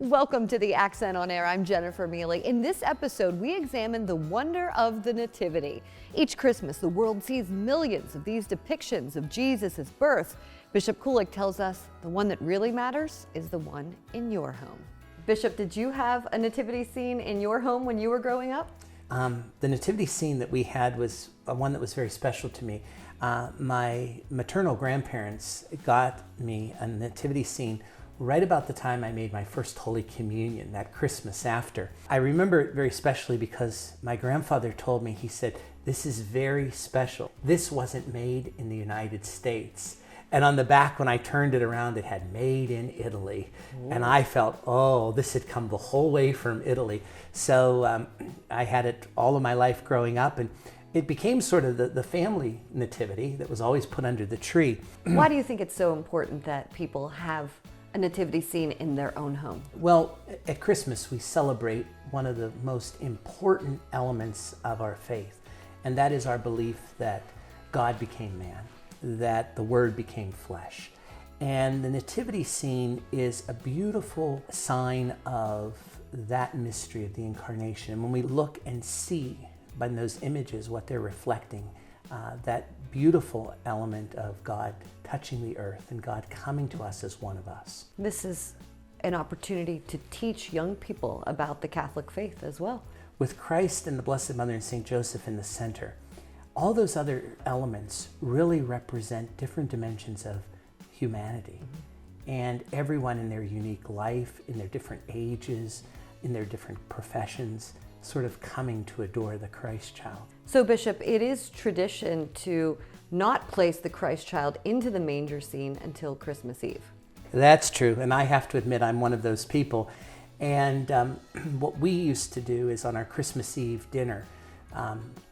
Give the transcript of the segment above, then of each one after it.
Welcome to the Accent on Air. I'm Jennifer Mealy. In this episode, we examine the wonder of the Nativity. Each Christmas, the world sees millions of these depictions of Jesus' birth. Bishop Kulick tells us the one that really matters is the one in your home. Bishop, did you have a nativity scene in your home when you were growing up? The nativity scene that we had was one that was very special to me. My maternal grandparents got me a nativity scene right about the time I made my first Holy Communion, that Christmas after. I remember it very specially because my grandfather told me, he said, "This is very special. This wasn't made in the United States." And on the back, when I turned it around, it had "Made in Italy." Ooh. And I felt, oh, this had come the whole way from Italy. So I had it all of my life growing up, and it became sort of the family nativity that was always put under the tree. Why do you think it's so important that people have a nativity scene in their own home? Well, at Christmas, we celebrate one of the most important elements of our faith, and that is our belief that God became man, that the Word became flesh. And the nativity scene is a beautiful sign of that mystery of the incarnation. And when we look and see by those images what they're reflecting, that beautiful element of God touching the earth and God coming to us as one of us. This is an opportunity to teach young people about the Catholic faith as well. With Christ and the Blessed Mother and St. Joseph in the center, all those other elements really represent different dimensions of humanity. And everyone in their unique life, in their different ages, in their different professions, sort of coming to adore the Christ child. So Bishop, it is tradition to not place the Christ child into the manger scene until Christmas Eve. That's true, and I have to admit I'm one of those people. And what we used to do is on our Christmas Eve dinner,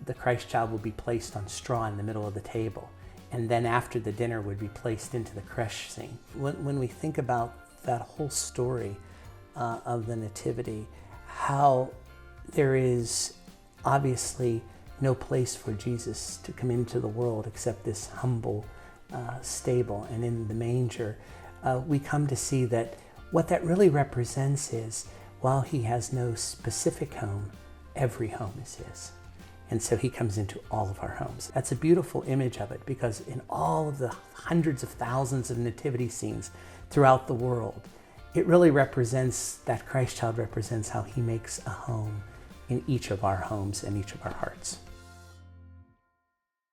the Christ child would be placed on straw in the middle of the table, and then after the dinner would be placed into the creche scene. When we think about that whole story of the Nativity, how there is obviously no place for Jesus to come into the world except this humble stable, and in the manger, we come to see that what that really represents is, while he has no specific home, every home is his. And so he comes into all of our homes. That's a beautiful image of it, because in all of the hundreds of thousands of nativity scenes throughout the world, it really represents, that Christ child represents how he makes a home in each of our homes and each of our hearts.